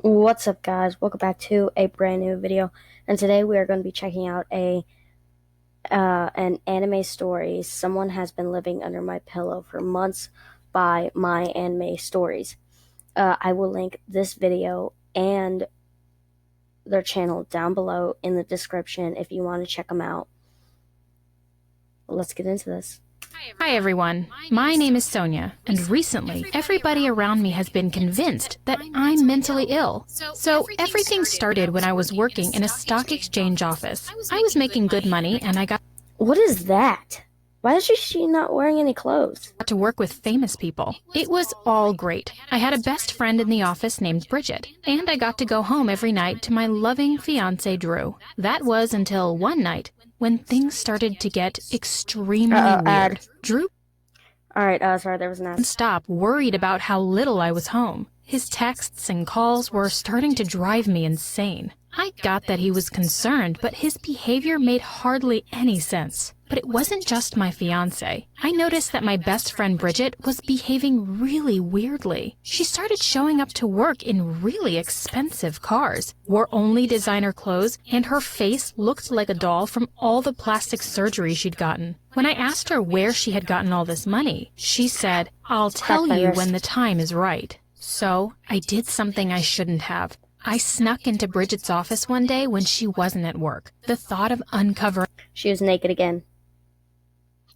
What's up, guys? Welcome back to a brand new video, and today we are going to be checking out an anime story. Someone has been living under my pillow for months by my anime stories. I will link this video and their channel down below in the description if you want to check them out. Let's get into this. Hi everyone, my name is Sonia, and recently everybody around me has been convinced that I'm mentally ill. So everything started when I was working in a stock exchange office. I was making good money and I got What is that? Why is she not wearing any clothes? to work with famous people. It was all great. I had a best friend in the office named Bridgette, and I got to go home every night to my loving fiancé Drew. That was until one night when things started to get extremely weird. Drew Alright, sorry, there was an ad. stop worried about how little I was home. His texts and calls were starting to drive me insane. I got that he was concerned, but his behavior made hardly any sense. But it wasn't just my fiancé. I noticed that my best friend Bridgette was behaving really weirdly. She started showing up to work in really expensive cars, wore only designer clothes, and her face looked like a doll from all the plastic surgery she'd gotten. When I asked her where she had gotten all this money, she said, "I'll tell you when the time is right." So I did something I shouldn't have. I snuck into Bridgette's office one day when she wasn't at work. The thought of uncovering She was naked again.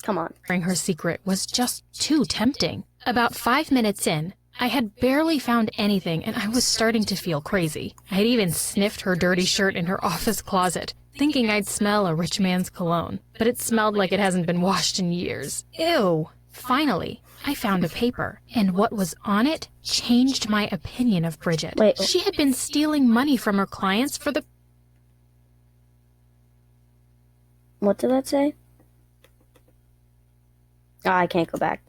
Come on. her secret was just too tempting. About 5 minutes in, I had barely found anything and I was starting to feel crazy. I had even sniffed her dirty shirt in her office closet, thinking I'd smell a rich man's cologne. But it smelled like it hasn't been washed in years. Ew! Finally, I found a paper, and what was on it changed my opinion of Bridgette. Wait. She had been stealing money from her clients for the What did that say? Oh, I can't go back.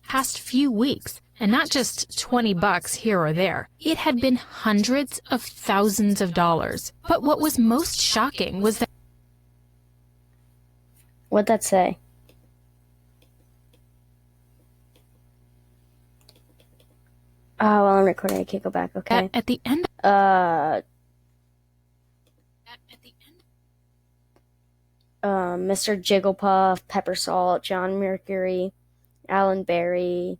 past few weeks, and not just $20 here or there. It had been hundreds of thousands of dollars. But what was most shocking was that What'd that say? Oh, well, I'm recording. I can't go back. Okay. at the end Mr. Jigglepuff, Pepper Salt, John Mercury, Alan Berry,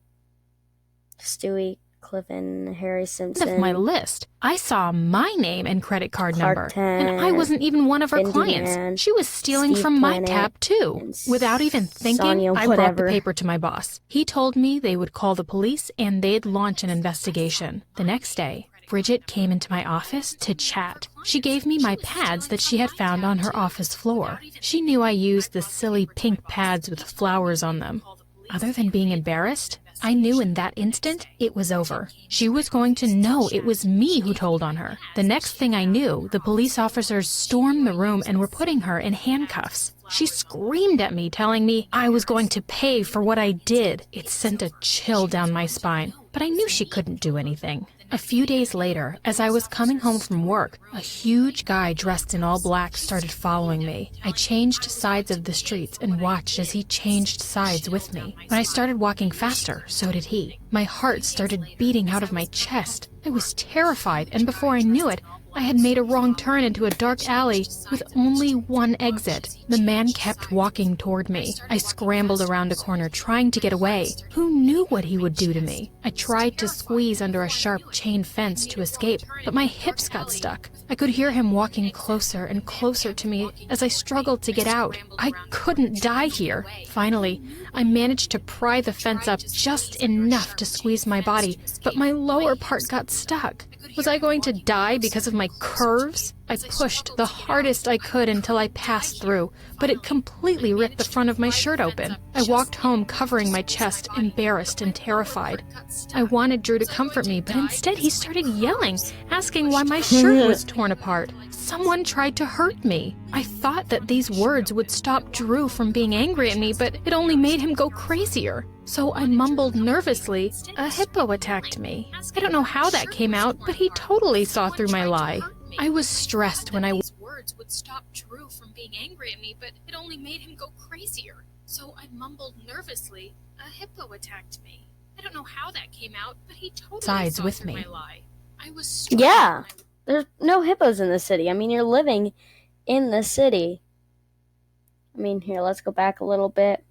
Stewie Clifton, Harry Simpson. of my list, I saw my name and credit card Clark number, Kent, and I wasn't even one of her Bindi clients. Man, She was stealing Steve from my Planet, tab too. and Without even thinking, Sonia, I brought the whatever. paper to my boss. He told me they would call the police and they'd launch an investigation. The next day, Bridgette came into my office to chat. She gave me my pads that she had found on her office floor. She knew I used the silly pink pads with flowers on them. Other than being embarrassed, I knew in that instant it was over. She was going to know it was me who told on her. The next thing I knew, the police officers stormed the room and were putting her in handcuffs. She screamed at me, telling me I was going to pay for what I did. It sent a chill down my spine, but I knew she couldn't do anything. A few days later, as I was coming home from work, a huge guy dressed in all black started following me. I changed sides of the streets and watched as he changed sides with me. When I started walking faster, so did he. My heart started beating out of my chest. I was terrified, and before I knew it, I had made a wrong turn into a dark alley with only one exit. The man kept walking toward me. I scrambled around a corner trying to get away. Who knew what he would do to me? I tried to squeeze under a sharp chain fence to escape, but my hips got stuck. I could hear him walking closer and closer to me as I struggled to get out. I couldn't die here. Finally, I managed to pry the fence up just enough to squeeze my body, but my lower part got stuck. Was I going to die because of my curves? I pushed the hardest I could until I passed through, but it completely ripped the front of my shirt open. I walked home covering my chest, embarrassed and terrified. I wanted Drew to comfort me, but instead he started yelling, asking why my shirt was torn apart. Someone tried to hurt me. I thought that these words would stop Drew from being angry at me, but it only made him go crazier. So I mumbled nervously, "A hippo attacked me." I don't know how that came out, but he totally saw through my lie. I was stressed when these words would stop Drew from being angry at me, but it only made him go crazier. So I mumbled nervously, "A hippo attacked me." I don't know how that came out, but he totally sides with me. Yeah, there's no hippos in the city. I mean, you're living in the city. I mean, here, let's go back a little bit.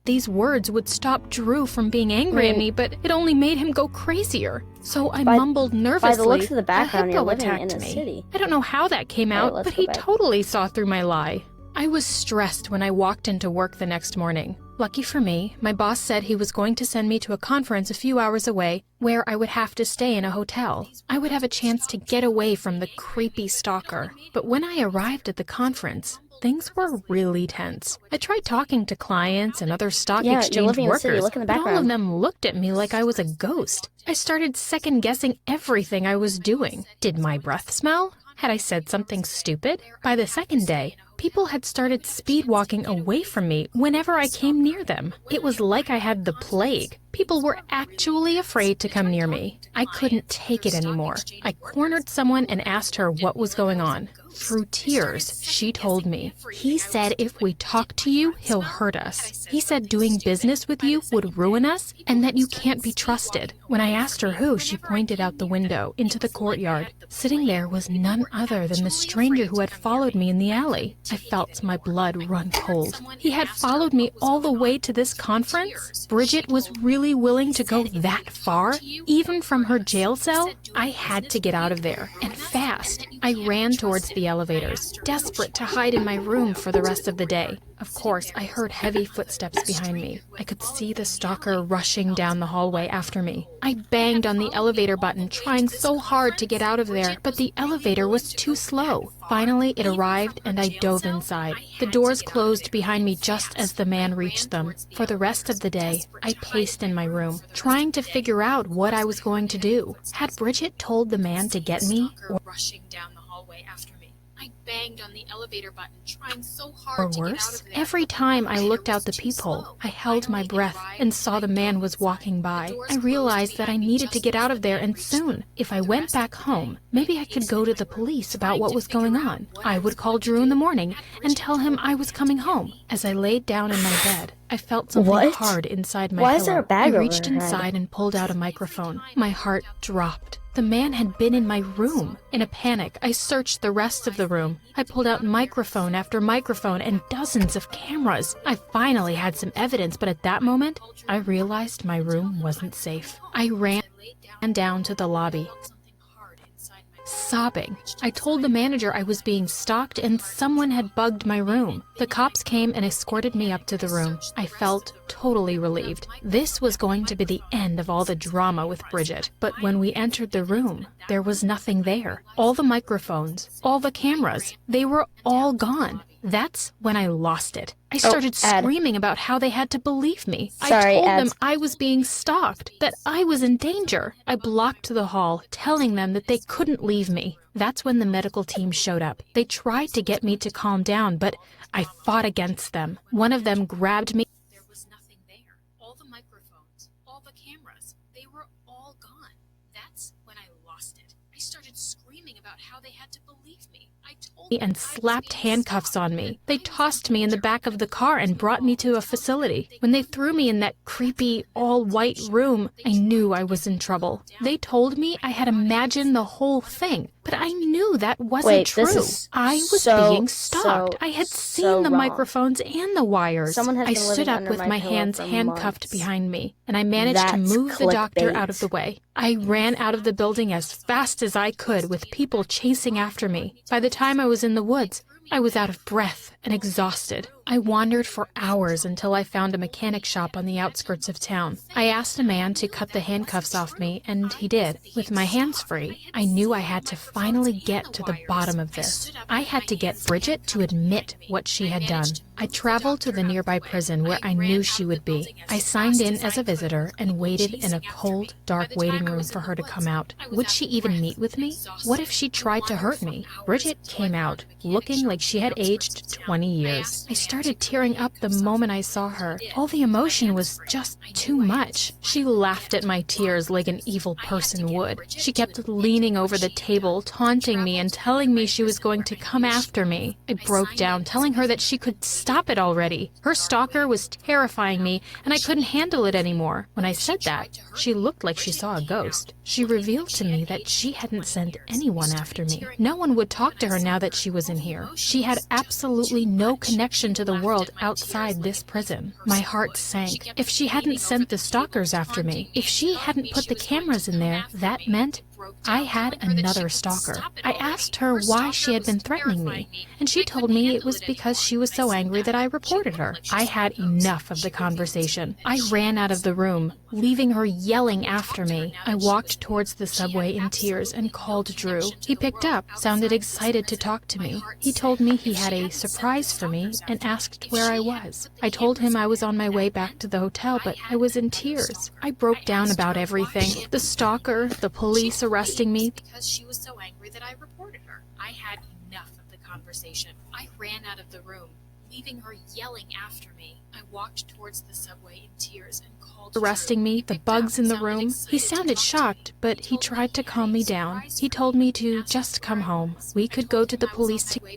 These words would stop Drew from being angry at me, but it only made him go crazier. So I mumbled nervously, by the looks of the background, a you're hippo living attacked in a me. city. I don't know how that came out, but he totally saw through my lie. I was stressed when I walked into work the next morning. Lucky for me, my boss said he was going to send me to a conference a few hours away where I would have to stay in a hotel. I would have a chance to get away from the creepy stalker. But when I arrived at the conference, things were really tense. I tried talking to clients and other stock exchange workers, but all of them looked at me like I was a ghost. I started second-guessing everything I was doing. Did my breath smell? Had I said something stupid? By the second day, people had started speed-walking away from me whenever I came near them. It was like I had the plague. People were actually afraid to come near me. I couldn't take it anymore. I cornered someone and asked her what was going on. Through tears, she told me, "He said if we talk to you, he'll hurt us. He said doing business with you would ruin us and that you can't be trusted." When I asked her who, she pointed out the window into the courtyard. Sitting there was none other than the stranger who had followed me in the alley. I felt my blood run cold. He had followed me all the way to this conference? Bridgette was really willing to go that far? Even from her jail cell? I had to get out of there, and fast. I ran towards the elevators, desperate to hide in my room for the rest of the day. Of course, I heard heavy footsteps behind me. I could see the stalker rushing down the hallway after me. I banged on the elevator button, trying so hard to get out of there, but the elevator was too slow. Finally, it arrived and I dove inside. The doors closed behind me just as the man reached them. For the rest of the day, I paced in my room, trying to figure out what I was going to do. Had Bridgette told the man to get me, or rushing down the hallway after me? I banged on the elevator button, trying so hard to get out of there. Every time I looked out the peephole, I held my breath and saw the man was walking by. I realized that I needed to get out of there and soon. If I went back home, maybe I could go to the police about what was going on. I would call Drew in the morning and tell him I was coming home. As I laid down in my bed, I felt something hard inside my pillow. Why is there a bag over I reached her head? inside and pulled out a microphone. My heart dropped. The man had been in my room. In a panic, I searched the rest of the room. I pulled out microphone after microphone and dozens of cameras. I finally had some evidence, but at that moment, I realized my room wasn't safe. I ran down to the lobby, sobbing. I told the manager I was being stalked and someone had bugged my room. The cops came and escorted me up to the room. I felt totally relieved. This was going to be the end of all the drama with Bridgette. But when we entered the room, there was nothing there. All the microphones, all the cameras, they were all gone. That's when I lost it. I started screaming about how they had to believe me. I told them I was being stalked, that I was in danger. I blocked the hall, telling them that they couldn't leave me. That's when the medical team showed up. They tried to get me to calm down, but I fought against them. One of them grabbed me. There was nothing there. All the microphones, all the cameras, they were all gone. That's when I lost it. I started screaming about how they had to believe me. I told and slapped handcuffs on me. They tossed me in the back of the car and brought me to a facility. When they threw me in that creepy, all-white room, I knew I was in trouble. They told me I had imagined the whole thing, but I knew that wasn't true. I was being stalked. I had seen the microphones and the wires. I stood up with my hands handcuffed behind me, and I managed to move the doctor out of the way. I ran out of the building as fast as I could with people chasing after me. By the time I was in the woods, I was out of breath and exhausted. I wandered for hours until I found a mechanic shop on the outskirts of town. I asked a man to cut the handcuffs off me, and he did. With my hands free, I knew I had to finally get to the bottom of this. I had to get Bridgette to admit what she had done. I traveled to the nearby prison where I knew she would be. I signed in as a visitor and waited in a cold, dark waiting room for her to come out. Would she even meet with me? What if she tried to hurt me? Bridgette came out, looking like she had aged 20 years. I started tearing up the moment I saw her. All the emotion was just too much. She laughed at my tears like an evil person would. She kept leaning over the table, taunting me and telling me she was going to come after me. I broke down, telling her that she could stop it already. Her stalker was terrifying me, and I couldn't handle it anymore. When I said that, she looked like she saw a ghost. She revealed to me that she hadn't sent anyone after me. No one would talk to her now that she was in here. She had absolutely no connection to the world outside this prison. My heart sank. If she hadn't sent the stalkers after me, if she hadn't put the cameras in there, that meant I had another stalker. I asked her why she had been threatening me, and she told me it was because she was so angry that I reported her. I had enough of the conversation. I ran out of the room, leaving her yelling after me. I walked towards the subway in tears and called Drew. He picked up, sounded excited to talk to me. He told me he had a surprise for me and asked where I was. I told him I was on my way back to the hotel, but I was in tears. I broke down about everything. The stalker, the police arresting me because she was so angry that I reported her. I had enough of the conversation. I ran out of the room, leaving her yelling after me. I walked towards the subway in tears and called arresting me, the bugs in the room. He sounded shocked, but he tried to calm me down. He told me to just come home. We could go to the police together.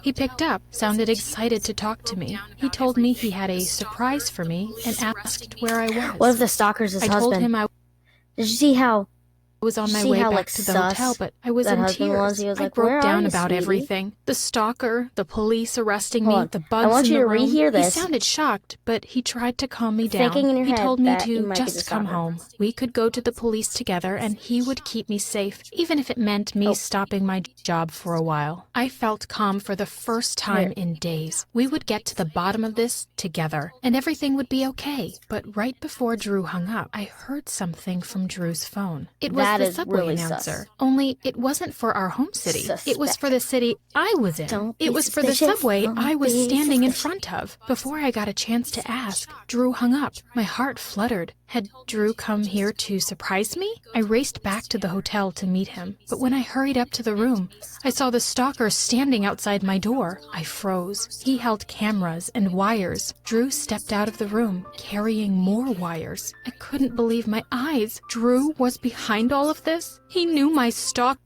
He picked up, sounded excited to talk to me. He told me he had a surprise for me and asked where I was. What if the stalker's his husband? I told him I Did you see how was on my way back to the hotel, but I was in tears. I broke down about everything. The stalker, the police arresting me, the bugs in the room. He sounded shocked, but he tried to calm me down. He told me to just come home. We could go to the police together, and he would keep me safe, even if it meant me stopping my job for a while. I felt calm for the first time in days. We would get to the bottom of this together, and everything would be okay. But right before Drew hung up, I heard something from Drew's phone. It was the subway really announcer. Only it wasn't for our home city. It was for the city I was in. It was for the subway I was standing in front of. Before I got a chance to ask, Drew hung up. My heart fluttered. Had Drew come here to surprise me? I raced back to the hotel to meet him, but when I hurried up to the room, I saw the stalker standing outside my door. I froze. He held cameras and wires. Drew stepped out of the room, carrying more wires. I couldn't believe my eyes. Drew was behind all of this? He knew my stalker.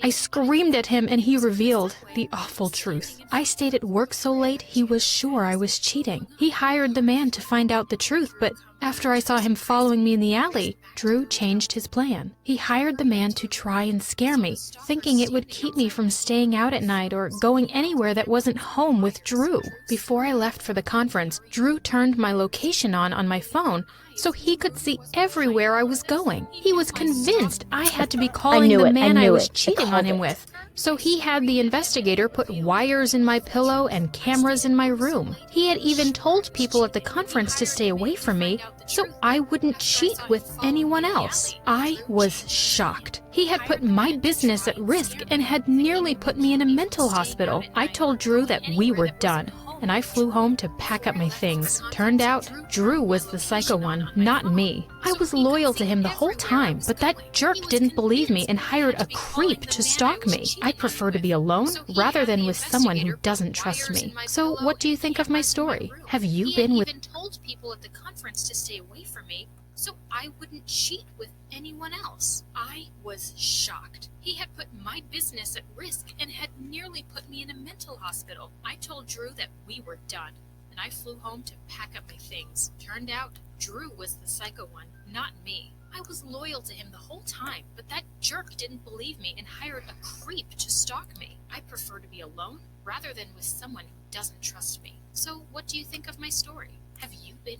I screamed at him and he revealed the awful truth. I stayed at work so late he was sure I was cheating. He hired the man to find out the truth, but after I saw him following me in the alley, Drew changed his plan. He hired the man to try and scare me, thinking it would keep me from staying out at night or going anywhere that wasn't home with Drew. Before I left for the conference, Drew turned my location on my phone so he could see everywhere I was going. He was convinced I had to be calling the man I was cheating on him with. So he had the investigator put wires in my pillow and cameras in my room. He had even told people at the conference to stay away from me so I wouldn't cheat with anyone else. I was shocked. He had put my business at risk and had nearly put me in a mental hospital. I told Drew that we were done, and I flew home to pack up my things. Turned out, Drew was the psycho one, not me. I was loyal to him the whole time, but that jerk didn't believe me and hired a creep to stalk me. I prefer to be alone rather than with someone who doesn't trust me. So what do you think of my story? Have you been with... He even told people at the conference to stay away from me so I wouldn't cheat with anyone else. I was shocked. He had put my business at risk and had nearly put me in a mental hospital. I told Drew that we were done, and I flew home to pack up my things. Turned out, Drew was the psycho one, not me. I was loyal to him the whole time, but that jerk didn't believe me and hired a creep to stalk me. I prefer to be alone rather than with someone who doesn't trust me. So what do you think of my story? Have you been...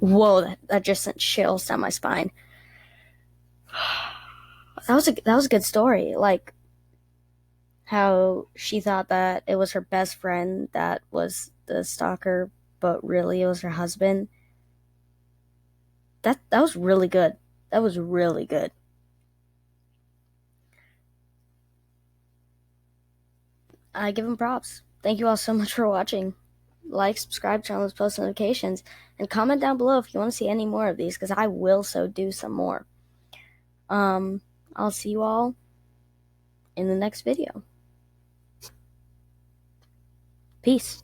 Whoa, that just sent chills down my spine. That was a good story. Like how she thought that it was her best friend that was the stalker, but really it was her husband. That was really good. That was really good. I give him props. Thank you all so much for watching. Like, subscribe, turn on those post notifications, and comment down below if you want to see any more of these, because I will do some more. I'll see you all in the next video. Peace.